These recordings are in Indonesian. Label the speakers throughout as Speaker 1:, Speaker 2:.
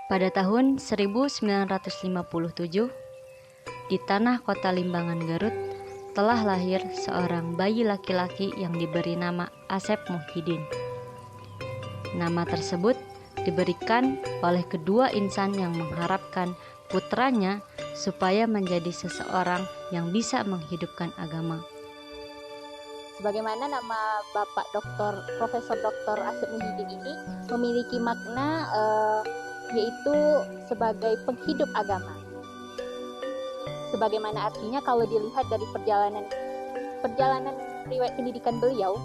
Speaker 1: Pada tahun 1957, di tanah kota Limbangan, Garut, telah lahir seorang bayi laki-laki yang diberi nama Asep Muhyiddin. Nama tersebut diberikan oleh kedua insan yang mengharapkan putranya supaya menjadi seseorang yang bisa menghidupkan agama.
Speaker 2: Sebagaimana nama Bapak Profesor Dr. Asep Muhyiddin ini memiliki makna yaitu sebagai penghidup agama. Sebagaimana artinya kalau dilihat dari perjalanan riwayat pendidikan beliau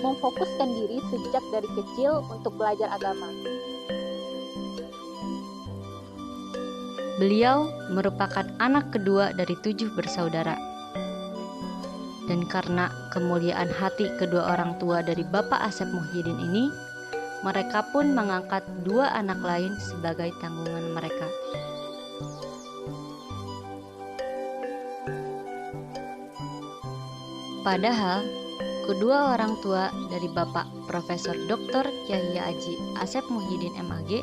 Speaker 2: memfokuskan diri sejak dari kecil untuk belajar agama.
Speaker 1: Beliau merupakan anak kedua dari 7 bersaudara. Dan karena kemuliaan hati kedua orang tua dari Bapak Asep Muhyiddin ini, mereka pun mengangkat 2 anak lain sebagai tanggungan mereka. Padahal, kedua orang tua dari Bapak Profesor Dr. Yahya Haji Asep Muhyiddin MAG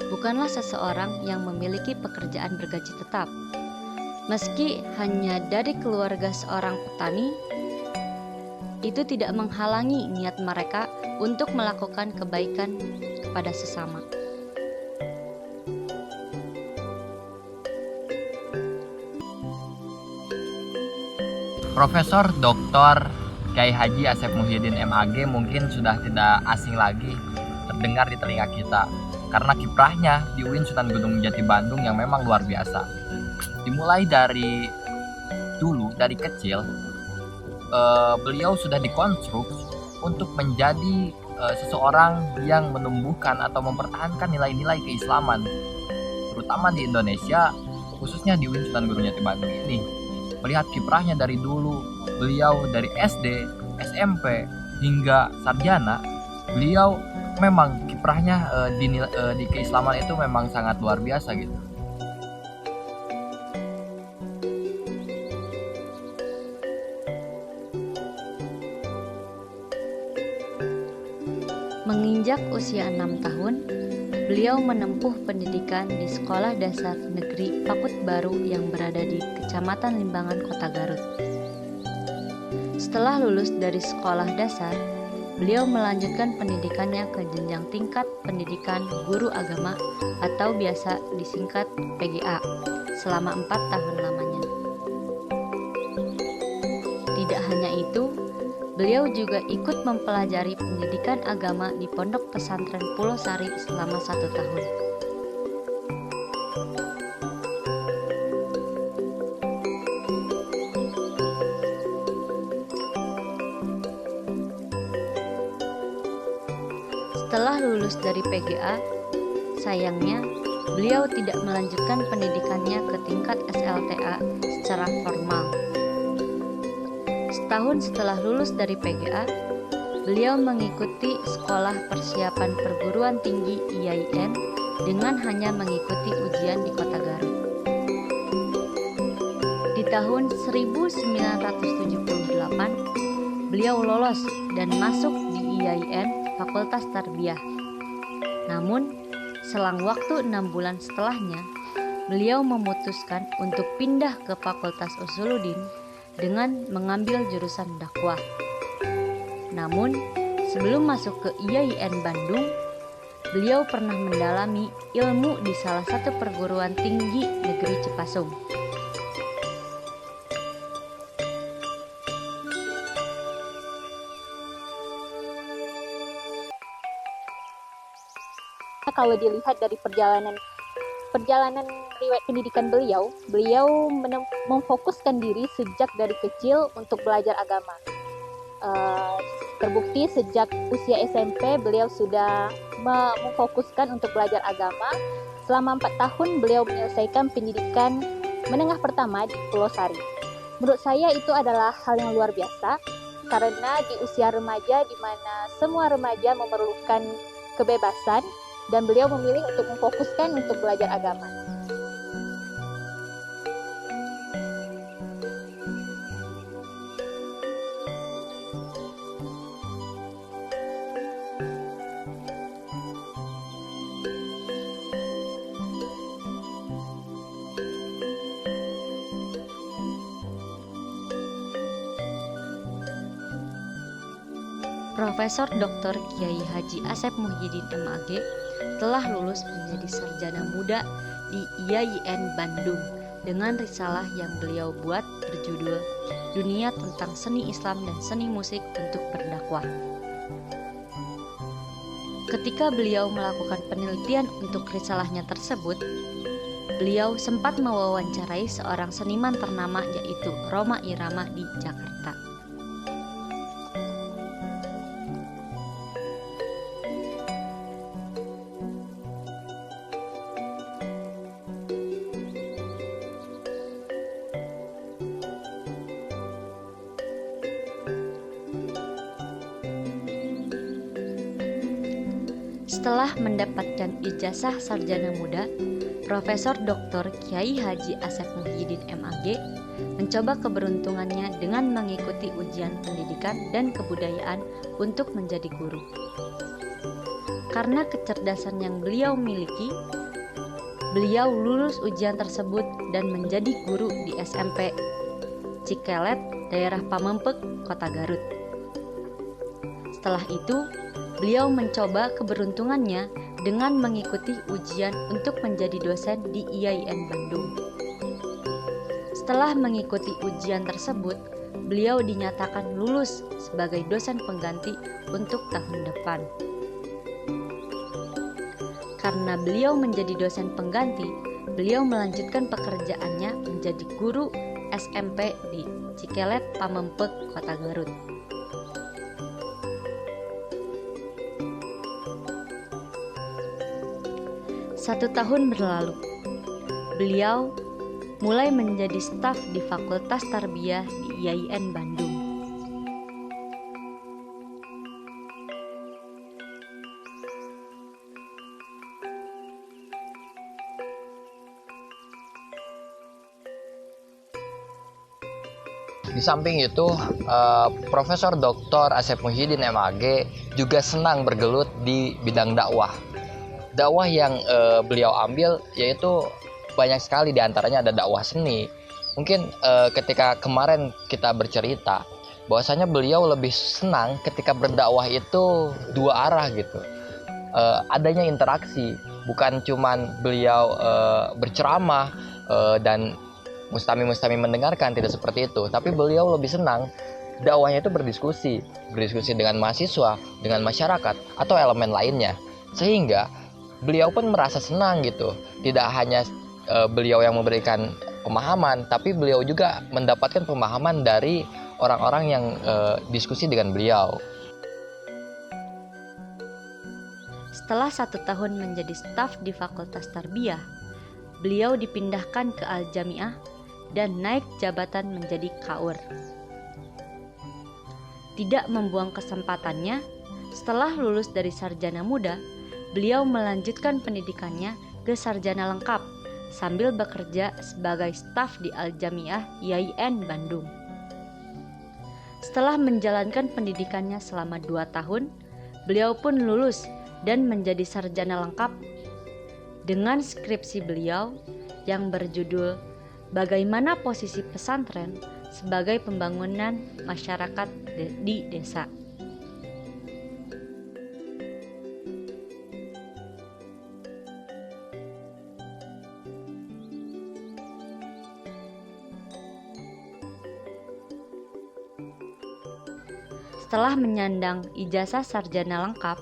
Speaker 1: bukanlah seseorang yang memiliki pekerjaan bergaji tetap. Meski hanya dari keluarga seorang petani, itu tidak menghalangi niat mereka untuk melakukan kebaikan kepada sesama.
Speaker 3: Profesor Dr. Kiai Haji Asep Muhyiddin MAG mungkin sudah tidak asing lagi terdengar di telinga kita karena kiprahnya di UIN Sunan Gunung Jati Bandung yang memang luar biasa. Dimulai dari dulu, dari kecil, beliau sudah dikonstruk untuk menjadi seseorang yang menumbuhkan atau mempertahankan nilai-nilai keislaman, terutama di Indonesia, khususnya di UIN Sunan Gunung Jati Bandung ini. Melihat kiprahnya dari dulu, beliau dari SD, SMP, hingga sarjana, beliau memang kiprahnya di keislaman itu memang sangat luar biasa gitu.
Speaker 1: Menginjak usia 6 tahun, beliau menempuh pendidikan di Sekolah Dasar Negeri Pakut Baru yang berada di Kecamatan Limbangan, Kota Garut. Setelah lulus dari sekolah dasar, beliau melanjutkan pendidikannya ke jenjang tingkat pendidikan guru agama atau biasa disingkat PGA selama 4 tahun lamanya. Tidak hanya itu, beliau juga ikut mempelajari pendidikan agama di Pondok Pesantren Pulau Sari selama 1 tahun. Setelah lulus dari PGA, sayangnya beliau tidak melanjutkan pendidikannya ke tingkat SLTA secara formal. Setahun setelah lulus dari PGA, beliau mengikuti Sekolah Persiapan Perguruan Tinggi IAIN dengan hanya mengikuti ujian di Kota Garut. Di tahun 1978, beliau lolos dan masuk di IAIN Fakultas Tarbiyah. Namun, selang waktu 6 bulan setelahnya, beliau memutuskan untuk pindah ke Fakultas Usuluddin dengan mengambil jurusan dakwah. Namun, sebelum masuk ke IAIN Bandung, beliau pernah mendalami ilmu di salah satu perguruan tinggi negeri Cipasung.
Speaker 2: Kalau dilihat dari perjalanan riwayat pendidikan beliau memfokuskan diri sejak dari kecil untuk belajar agama. Terbukti sejak usia SMP beliau sudah memfokuskan untuk belajar agama. Selama 4 tahun beliau menyelesaikan pendidikan menengah pertama di Pulau Sari. Menurut saya itu adalah hal yang luar biasa karena di usia remaja di mana semua remaja memerlukan kebebasan dan beliau memilih untuk memfokuskan untuk belajar agama.
Speaker 1: Profesor Dr. Kiai Haji Asep Muhyiddin MAG telah lulus menjadi sarjana muda di IAIN Bandung dengan risalah yang beliau buat berjudul Dunia tentang Seni Islam dan Seni Musik untuk Berdakwah. Ketika beliau melakukan penelitian untuk risalahnya tersebut, beliau sempat mewawancarai seorang seniman ternama yaitu Rhoma Irama di Jakarta. Setelah mendapatkan ijazah sarjana muda, Profesor Dr. Kiai Haji Asep Muhyiddin MAG mencoba keberuntungannya dengan mengikuti ujian pendidikan dan kebudayaan untuk menjadi guru. Karena kecerdasan yang beliau miliki, beliau lulus ujian tersebut dan menjadi guru di SMP Cikelet, daerah Pamempek, Kota Garut. Setelah itu, beliau mencoba keberuntungannya dengan mengikuti ujian untuk menjadi dosen di IAIN Bandung. Setelah mengikuti ujian tersebut, beliau dinyatakan lulus sebagai dosen pengganti untuk tahun depan. Karena beliau menjadi dosen pengganti, beliau melanjutkan pekerjaannya menjadi guru SMP di Cikelet, Pamempek, Kota Garut. Satu tahun berlalu, beliau mulai menjadi staf di Fakultas Tarbiyah di IAIN Bandung.
Speaker 3: Di samping itu, Profesor Dr. Asep Muhyiddin MAG juga senang bergelut di bidang dakwah. Dakwah yang beliau ambil yaitu banyak sekali, diantaranya ada dakwah seni. Mungkin ketika kemarin kita bercerita bahwasanya beliau lebih senang ketika berdakwah itu dua arah gitu. Adanya interaksi, bukan cuman beliau berceramah dan mustami mendengarkan, tidak seperti itu. Tapi beliau lebih senang dakwahnya itu berdiskusi dengan mahasiswa, dengan masyarakat atau elemen lainnya. Sehingga beliau pun merasa senang gitu. Tidak hanya beliau yang memberikan pemahaman, tapi beliau juga mendapatkan pemahaman dari orang-orang yang diskusi dengan beliau.
Speaker 1: Setelah 1 tahun menjadi staf di Fakultas Tarbiyah, beliau dipindahkan ke Al-Jamiah dan naik jabatan menjadi kaur. Tidak membuang kesempatannya, setelah lulus dari sarjana muda, beliau melanjutkan pendidikannya ke sarjana lengkap sambil bekerja sebagai staf di Al-Jamiah IAIN Bandung. Setelah menjalankan pendidikannya selama 2 tahun, beliau pun lulus dan menjadi sarjana lengkap dengan skripsi beliau yang berjudul Bagaimana Posisi Pesantren sebagai Pembangunan Masyarakat di Desa. Setelah menyandang ijazah sarjana lengkap,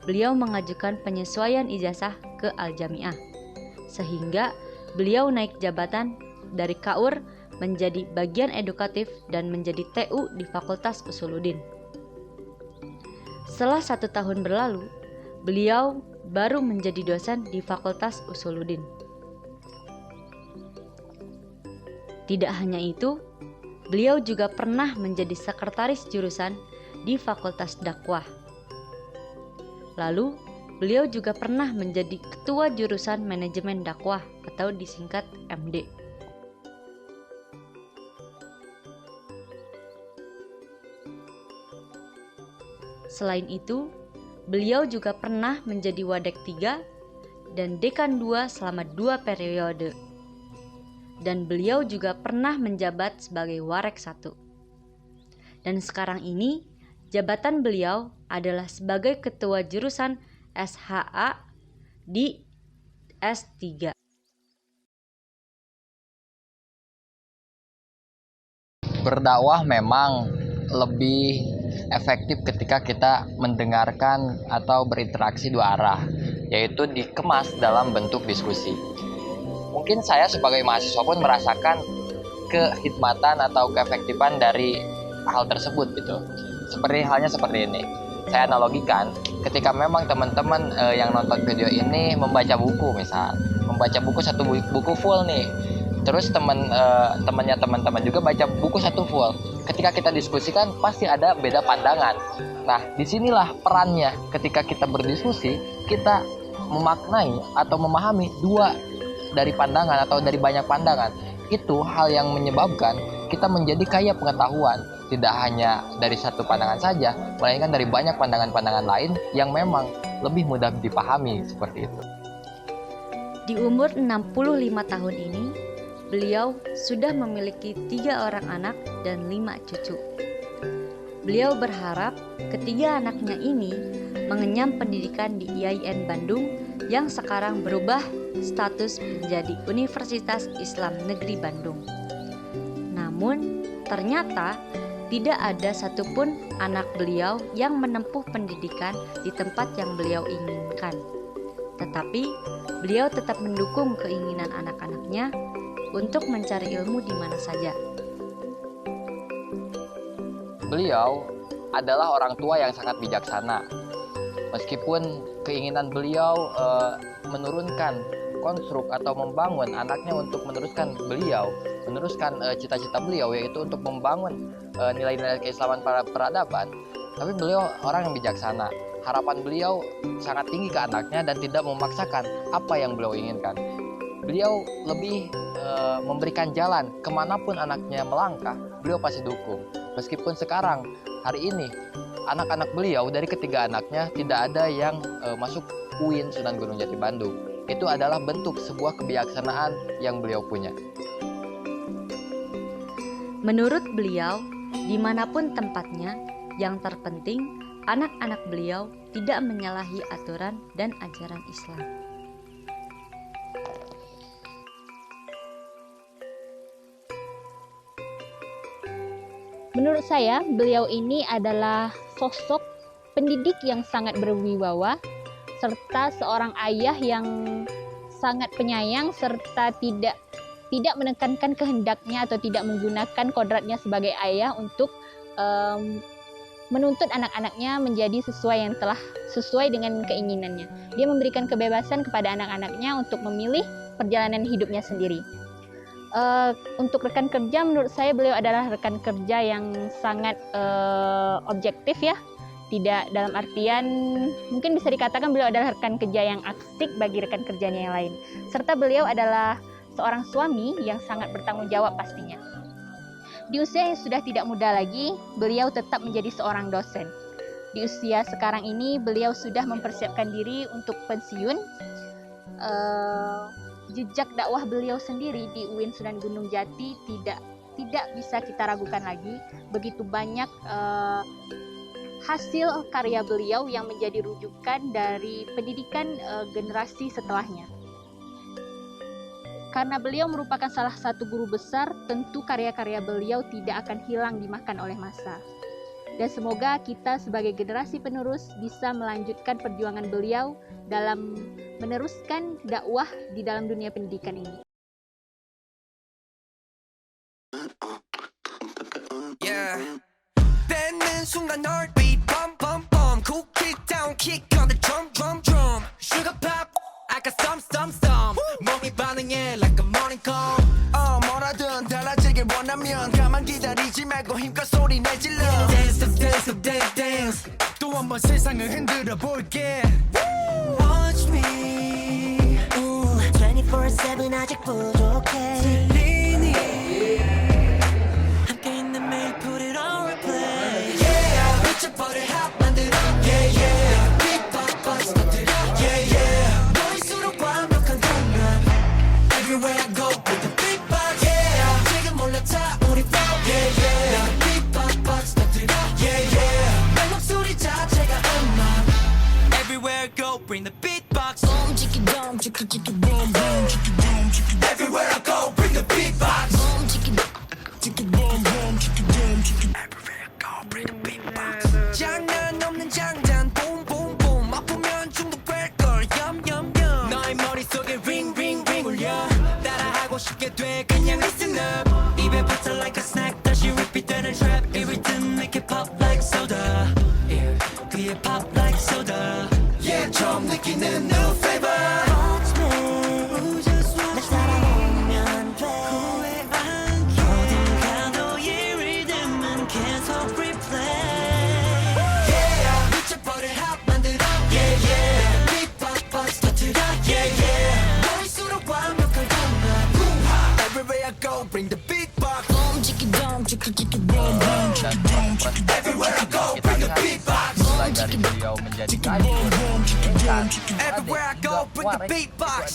Speaker 1: beliau mengajukan penyesuaian ijazah ke Al-Jamiah, sehingga beliau naik jabatan dari kaur menjadi bagian edukatif dan menjadi TU di Fakultas Usuluddin. Setelah 1 tahun berlalu, beliau baru menjadi dosen di Fakultas Usuluddin. Tidak hanya itu, beliau juga pernah menjadi sekretaris jurusan di Fakultas Dakwah. Lalu, beliau juga pernah menjadi ketua jurusan manajemen dakwah atau disingkat MD. Selain itu, beliau juga pernah menjadi Wadek 3 dan Dekan 2 selama 2 periode. Dan beliau juga pernah menjabat sebagai Warek 1. Dan sekarang ini, Jabatan beliau adalah sebagai ketua jurusan SHA di S3.
Speaker 3: Berdakwah memang lebih efektif ketika kita mendengarkan atau berinteraksi dua arah, yaitu dikemas dalam bentuk diskusi. Mungkin saya sebagai mahasiswa pun merasakan kehikmatan atau keefektifan dari hal tersebut gitu. Halnya seperti ini. Saya analogikan ketika memang teman-teman yang nonton video ini membaca buku, misal membaca buku satu buku full nih. Terus teman-teman juga baca buku satu full. Ketika kita diskusikan pasti ada beda pandangan. Nah, disinilah perannya ketika kita berdiskusi, kita memaknai atau memahami dua dari pandangan atau dari banyak pandangan. Itu hal yang menyebabkan kita menjadi kaya pengetahuan. Tidak hanya dari satu pandangan saja, melainkan dari banyak pandangan-pandangan lain yang memang lebih mudah dipahami seperti itu.
Speaker 1: Di umur 65 tahun ini, beliau sudah memiliki 3 orang anak dan 5 cucu. Beliau berharap ketiga anaknya ini mengenyam pendidikan di IAIN Bandung yang sekarang berubah status menjadi Universitas Islam Negeri Bandung. Namun, ternyata tidak ada satupun anak beliau yang menempuh pendidikan di tempat yang beliau inginkan. Tetapi, beliau tetap mendukung keinginan anak-anaknya untuk mencari ilmu di mana saja.
Speaker 3: Beliau adalah orang tua yang sangat bijaksana. Meskipun keinginan beliau menurunkan konstruk atau membangun anaknya untuk meneruskan cita-cita beliau, yaitu untuk membangun nilai-nilai keislaman para peradaban, tapi beliau orang yang bijaksana. Harapan beliau sangat tinggi ke anaknya dan tidak memaksakan apa yang beliau inginkan. Beliau lebih memberikan jalan kemanapun anaknya melangkah, beliau pasti dukung. Meskipun sekarang, hari ini, anak-anak beliau dari ketiga anaknya tidak ada yang masuk UIN Sunan Gunung Jati Bandung. Itu adalah bentuk sebuah kebijaksanaan yang beliau punya.
Speaker 1: Menurut beliau, dimanapun tempatnya, yang terpenting anak-anak beliau tidak menyalahi aturan dan ajaran Islam.
Speaker 2: Menurut saya, beliau ini adalah sosok pendidik yang sangat berwibawa, serta seorang ayah yang sangat penyayang, serta tidak menekankan kehendaknya atau tidak menggunakan kodratnya sebagai ayah untuk menuntut anak-anaknya menjadi sesuai dengan keinginannya. Dia memberikan kebebasan kepada anak-anaknya untuk memilih perjalanan hidupnya sendiri. Untuk rekan kerja, menurut saya beliau adalah rekan kerja yang sangat objektif ya. Tidak dalam artian, mungkin bisa dikatakan beliau adalah rekan kerja yang asik bagi rekan kerjanya yang lain. Serta beliau adalah seorang suami yang sangat bertanggung jawab pastinya. Di usia yang sudah tidak muda lagi, beliau tetap menjadi seorang dosen. Di usia sekarang ini, beliau sudah mempersiapkan diri untuk pensiun. Jejak dakwah beliau sendiri di UIN Sunan Gunung Jati tidak bisa kita ragukan lagi. Begitu banyak hasil karya beliau yang menjadi rujukan dari pendidikan generasi setelahnya. Karena beliau merupakan salah satu guru besar, tentu karya-karya beliau tidak akan hilang dimakan oleh masa. Dan semoga kita sebagai generasi penerus bisa melanjutkan perjuangan beliau dalam meneruskan dakwah di dalam dunia pendidikan ini.
Speaker 4: Yeah. 뱉는 순간 heartbeat bum bum bum cool kick down kick on the drum drum drum sugar pop I got some 몸이 반응해 like a morning call 뭐라든 달라지길 원하면 가만 기다리지 말고 힘껏 소리 내질러 dance dance dance dance 또 한 번 세상을 흔들어 볼게 watch me 24/7 아직 부족해 들리니 함께 있는 매일 put it on replay yeah 미쳐버릴 핫 만들어 yeah yeah Big bang buzz 터뜨려 yeah yeah 너일수록 완벽한 공간 everywhere I go with the big bang yeah 지금 올라타 우리 flow yeah yeah Big bang buzz 터뜨려 yeah yeah 날 Everywhere I go, bring the beatbox. Everywhere I go, bring the beatbox. 장난 없는 장단, boom boom boom. 아프면 중독될 걸, yum yum yum. 너의 머릿속에 ring ring ring 울려. 따라하고 싶게 돼, 그냥 listen up. 입에 붙어 like a snack, 다시 repeat 되는 trap. 이 rhythm make it pop like soda. Yeah, 귀에 pop like soda. Yeah, 처음 느끼는 new flavor. Bring the beatbox.
Speaker 3: Dan kita lihat mulai dari beliau menjadi kajur,
Speaker 4: Everywhere I go, bring the beatbox.